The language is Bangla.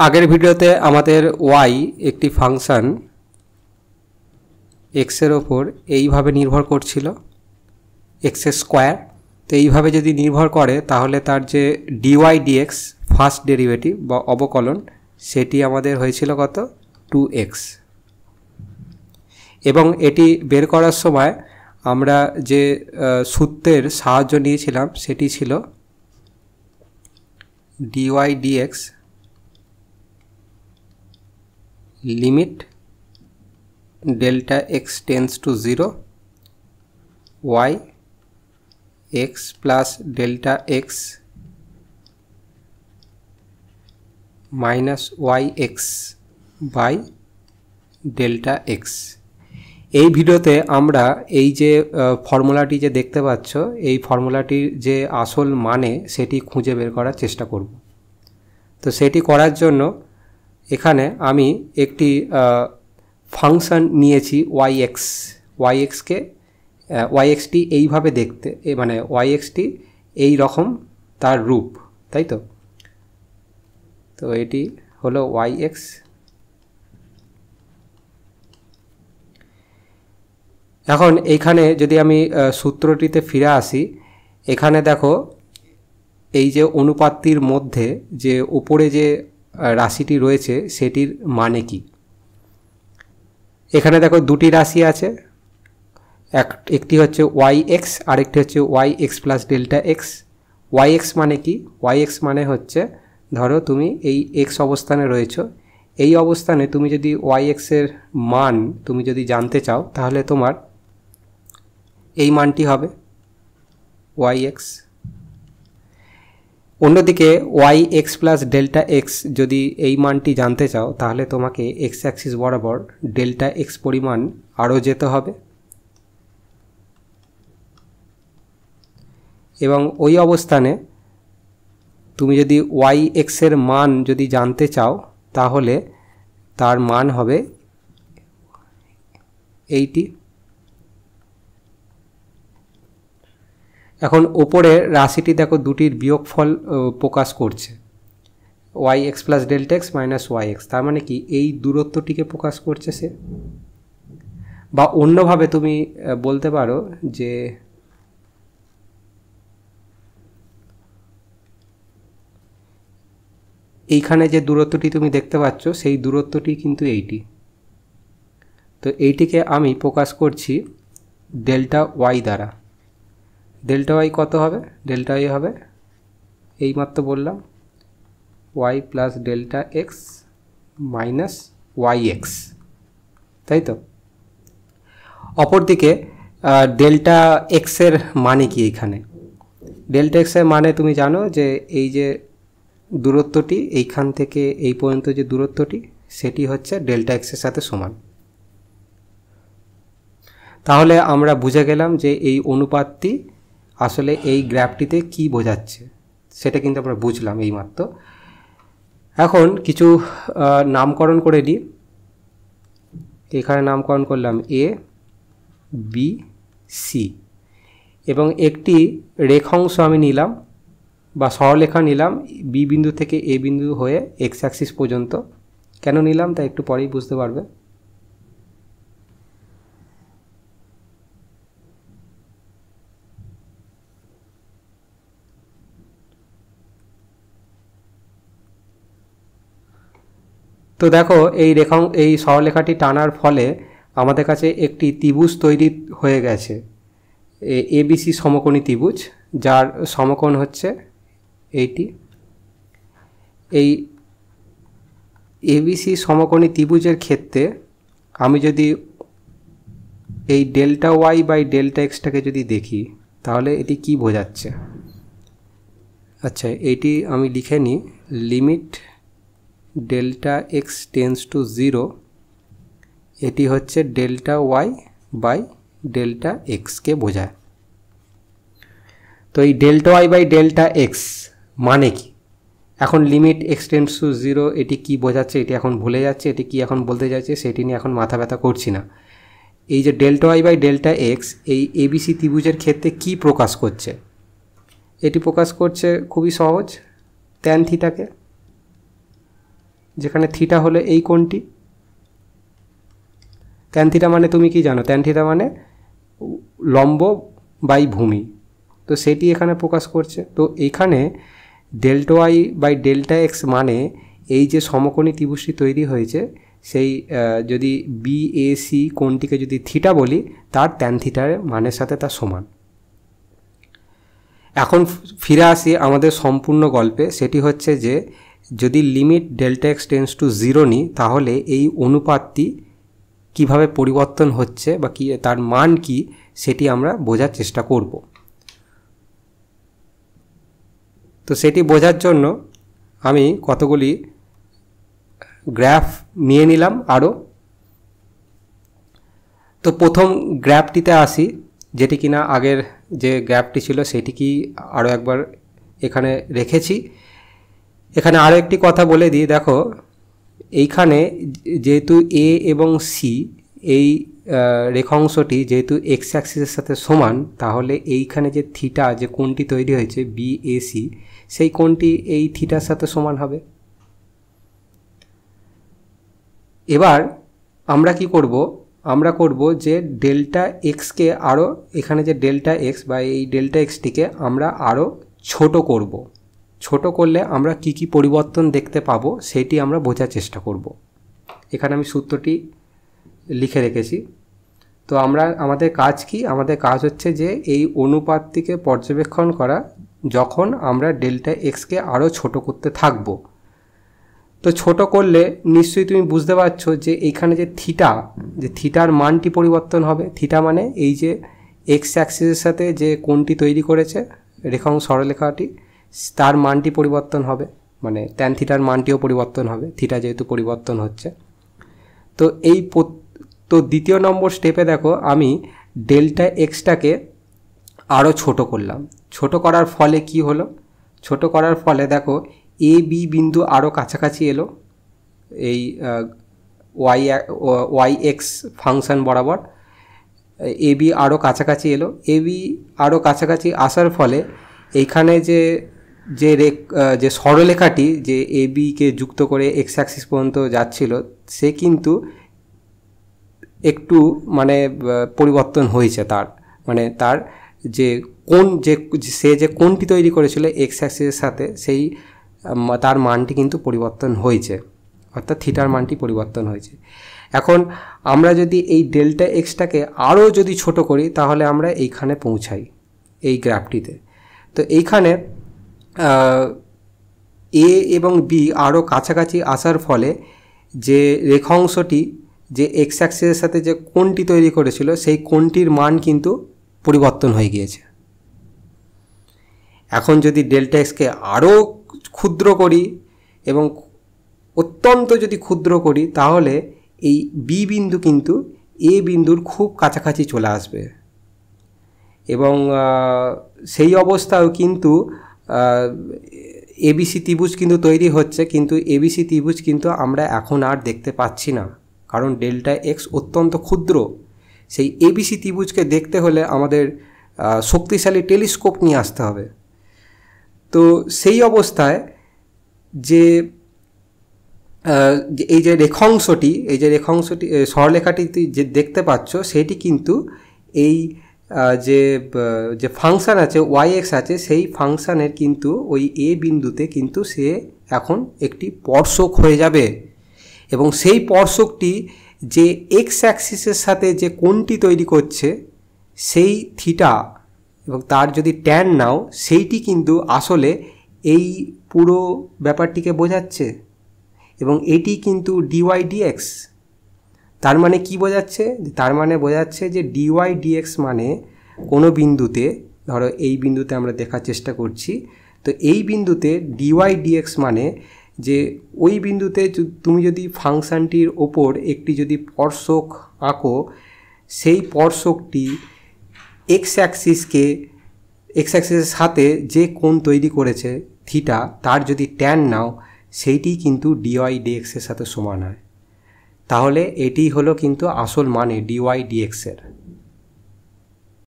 আগের ভিডিওতে আমাদের y একটি ফাংশন x এর উপর এইভাবে নির্ভর করছিল x স্কয়ার। তো এইভাবে যদি নির্ভর করে তাহলে তার যে dy dx ফার্স্ট ডেরিভেটিভ বা অবকলন সেটি আমাদের হয়েছিল কত 2x। এবং এটি বের করার সময় আমরা যে সূত্রের সাহায্য নিয়েছিলাম সেটি ছিল dy dx limit delta x tends to 0 y x plus delta x minus yx by delta x। এই ভিডিওতে আমরা এই যে ফর্মুলাটি যে দেখতে পাচ্ছ এই ফর্মুলাটির যে আসল মানে সেটি খুঁজে বের করার চেষ্টা করব। তো সেটি করার জন্য এখানে আমি একটি ফাংশন নিয়েছি yx টি এইভাবে দেখতে, মানে yx টি এই রকম তার রূপ, তাই তো। তো এটি হলো yx। এখন এইখানে যদি আমি সূত্রটিতে ফিরে আসি, এখানে দেখো এই যে অনুপাতটির মধ্যে যে উপরে যে রাশিটি রয়েছে সেটির মানে কি। এখানে দেখো দুটি রাশি আছে, একটি হচ্ছে yx আর একটি হচ্ছে yx plus delta x. yx মানে কি? yx মানে হচ্ছে ধরো তুমি এই x অবস্থানে রয়েছো, এই অবস্থানে তুমি যদি yx এর মান তুমি যদি জানতে চাও তাহলে তোমার এই মানটি হবে yx। অন্যদিকে yx প্লাস ডেল্টা এক্স যদি এই মানটি জানতে চাও তাহলে তোমাকে x অ্যাক্সিস বরাবর ডেল্টা এক্স পরিমাণ আরও যেতে হবে, এবং ওই অবস্থানে তুমি যদি yx এর মান যদি জানতে চাও তাহলে তার মান হবে এইটি। এখন ওপরে রাশিটি দেখো দুটির বিয়োগফল প্রকাশ করছে, yx plus delta x minus yx, তার মানে কি এই দূরত্বটিকে প্রকাশ করছে সে। বা অন্যভাবে তুমি বলতে পারো যে এইখানে যে দূরত্বটি তুমি দেখতে পাচ্ছ সেই দূরত্বটি কিন্তু এইটি। তো এইটিকে আমি প্রকাশ করছি ডেল্টা y দ্বারা। ডেল্টা y কত হবে? ডেল্টা y হবে এইমাত্র বললাম y plus delta x minus yx, তাই তো। অপরদিকে ডেল্টা এক্স এর মানে কি? এখানে ডেল্টা এক্স এর মানে তুমি জানো যে এই যে দূরত্বটি এইখান থেকে এই পর্যন্ত যে দূরত্বটি সেটি হচ্ছে ডেল্টা এক্স এর সাথে সমান। তাহলে আমরা বুঝে গেলাম যে এই অনুপাতটি আসলে এই গ্রাফটিতে কি বোঝাচ্ছে সেটা কিন্তু আমরা বুঝলাম এইমাত্র। এখন কিছু নামকরণ করে নিই। এখানে নামকরণ করলাম এ বি সি, এবং একটি রেখাংশ আমি নিলাম বা সরলরেখা নিলাম বি বিন্দু থেকে এ বিন্দু হয়ে এক্স অ্যাক্সিস পর্যন্ত। কেন নিলাম তা একটু পরেই বুঝতে পারবে। তো দেখো এই সরলরেখাটি টানার ফলে আমাদের কাছে একটি ত্রিভুজ তৈরি হয়ে গেছে, এবিসি সমকোণী ত্রিভুজ, যার সমকোণ হচ্ছে এইটি। এই এবিসি সমকোণী ত্রিভুজের ক্ষেত্রে আমি যদি এই ডেল্টা ওয়াই বাই ডেল্টা এক্সটাকে যদি দেখি তাহলে এটি কি বোঝাচ্ছে। আচ্ছা, এটি আমি লিখে নিই, limit delta x tends to 0, এটি হচ্ছে ডেল্টা ওয়াই বাই ডেল্টা এক্সকে বোঝায়। তো এই delta Y by delta X মানে কি? এখন লিমিট এক্স টেন্স টু 0 এটি কি বোঝাচ্ছে এটি এখন ভুলে যাচ্ছে, এটি কি এখন বলতে যাচ্ছে সেটি নিয়ে এখন মাথা ব্যথা করছি না। এই যে delta Y by delta X এই এবিসি ত্রিভুজের ক্ষেত্রে কি প্রকাশ করছে? এটি প্রকাশ করছে খুবই সহজ, ট্যান থিটাকে। যেখানে থিটা হলো এই কোণটি। ট্যান থিটা মানে তুমি কি জানো? ট্যান থিটা মানে লম্ব বাই ভূমি, তো সেটি এখানে প্রকাশ করছে। তো এইখানে delta Y by delta X মানে এই যে সমকোণী ত্রিভুজটি তৈরি হয়েছে সেই যদি বিএসি কোণটিকে যদি থিটা বলি তার ট্যান থিটার মানের সাথে তার সমান। এখন ফিরে আসি আমাদের সম্পূর্ণ গল্পে, সেটি হচ্ছে যে যদি limit delta x tends to 0 নিই তাহলে এই অনুপাতটি কিভাবে পরিবর্তন হচ্ছে বা কি তার মান কি সেটি আমরা বোঝার চেষ্টা করব। তো সেটি বোঝার জন্য আমি কতগুলি গ্রাফ নিয়ে নিলাম আরও। তো প্রথম গ্রাফটিতে আসি, যেটি কিনা আগের যে গ্রাফটি ছিল সেটি কি আরও একবার এখানে রেখেছি। এখানে আরও একটি কথা বলে দিই, দেখো এইখানে যেহেতু এ এবং সি এই রেখাংশটি যেহেতু এক্স অ্যাক্সিসের সাথে সমান, তাহলে এইখানে যে থিটা যে কোণটি তৈরি হয়েছে বিএসি সেই কোণটি এই থিটার সাথে সমান হবে। এবার আমরা কি করব, আমরা করব যে ডেল্টা এক্সকে আরও এখানে যে ডেল্টা এক্স বা এই ডেল্টা এক্সটিকে আমরা আরও ছোট করব। ছোট করলে আমরা কি কি পরিবর্তন দেখতে পাবো সেটি আমরা বোঝার চেষ্টা করব। এখানে আমি সূত্রটি লিখে রেখেছি। তো আমাদের কাজ কি? আমাদের কাজ হচ্ছে যে এই অনুপাতটিকে পর্যবেক্ষণ করা যখন আমরা ডেল্টা এক্সকে আরও ছোট করতে থাকব। তো ছোট করলে নিশ্চয়ই তুমি বুঝতে পারছো যে এইখানে যে থিটার মানটি পরিবর্তন হবে। থিটা মানে এই যে এক্স অ্যাক্সিসের সাথে যে কোণটি তৈরি করেছে রেখাংশ সরলরেখাটি, তার মানটি পরিবর্তন হবে, মানে ট্যান থিটার মানটিও পরিবর্তন হবে, থিটা যেহেতু পরিবর্তন হচ্ছে। তো দ্বিতীয় নম্বর স্টেপে দেখো আমি ডেল্টা এক্সটাকে আরও ছোট করলাম। ছোট করার ফলে কি হলো? ছোট করার ফলে দেখো এ বি বিন্দু আরও কাছাকাছি এলো এই ওয়াই এক্স ফাংশন বরাবর। এ বি আরও কাছাকাছি এলো। এ বি আরও কাছাকাছি আসার ফলে এইখানে যে সরলরেখাটি যে এ বিকে যুক্ত করে এক্স অ্যাক্সিস পর্যন্ত যাচ্ছিল সে কিন্তু একটু মানে পরিবর্তন হয়েছে, তার যে কোণ সে যে কোণটি তৈরি করেছিল এক্স অ্যাক্সিসের সাথে সেই তার মানটি কিন্তু পরিবর্তন হয়েছে, অর্থাৎ থিটার মানটি পরিবর্তন হয়েছে। এখন আমরা যদি এই ডেল্টা এক্সটাকে আরও যদি ছোট করি তাহলে আমরা এইখানে পৌঁছাই এই গ্রাফটিতে। তো এইখানে এ এবং বি আরও কাছাকাছি আসার ফলে যে রেখাংশটি যে এক্স অ্যাক্সিসের সাথে যে কোণটি তৈরি করেছিল সেই কোণটির মান কিন্তু পরিবর্তন হয়ে গিয়েছে। এখন যদি ডেল্টা এক্সকে আরও ক্ষুদ্র করি এবং অত্যন্ত যদি ক্ষুদ্র করি তাহলে এই বি বিন্দু কিন্তু এ বিন্দুর খুব কাছাকাছি চলে আসবে এবং সেই অবস্থাও কিন্তু এবিসি ত্রিভুজ কিন্তু তৈরি হচ্ছে, কিন্তু এবিসি ত্রিভুজ কিন্তু আমরা এখন আর দেখতে পাচ্ছি না, কারণ ডেল্টা এক্স অত্যন্ত ক্ষুদ্র। সেই এবিসি ত্রিভুজকে দেখতে হলে আমাদের শক্তিশালী টেলিস্কোপ নিয়ে আসতে হবে। তো সেই অবস্থায় যে এই যে রেখাংশটি সরলরেখাটি যে দেখতে পাচ্ছ সেটি কিন্তু এই যে ফাংশান আছে ওয়াই এক্স আছে সেই ফাংশানের কিন্তু ওই এ বিন্দুতে কিন্তু সে এখন একটি স্পর্শক হয়ে যাবে এবং সেই স্পর্শকটি যে এক্স অ্যাক্সিসের সাথে যে কোণটি তৈরি করছে সেই থিটা এবং তার যদি ট্যান নাও সেইটি কিন্তু আসলে এই পুরো ব্যাপারটিকে বোঝাচ্ছে এবং এটি কিন্তু ডিওয়াই ডিএক্স। তার মানে কি বোঝাচ্ছে? তার মানে বোঝাচ্ছে যে ডিওয়াই ডিএক্স মানে কোনো বিন্দুতে, ধরো এই বিন্দুতে আমরা দেখার চেষ্টা করছি, তো এই বিন্দুতে ডিওয়াই ডিএক্স মানে যে ওই বিন্দুতে তুমি যদি ফাংশানটির ওপর একটি যদি স্পর্শক আঁকো সেই স্পর্শকটি এক্স অ্যাক্সিসের সাথে যে কোণ তৈরি করেছে থিটা তার যদি ট্যান নাও সেইটি কিন্তু ডিওয়াই ডিএক্সের সাথে সমান হয়। তাহলে এটি হলো কিন্তু আসল মানে ডিওয়াই ডিএক্সের।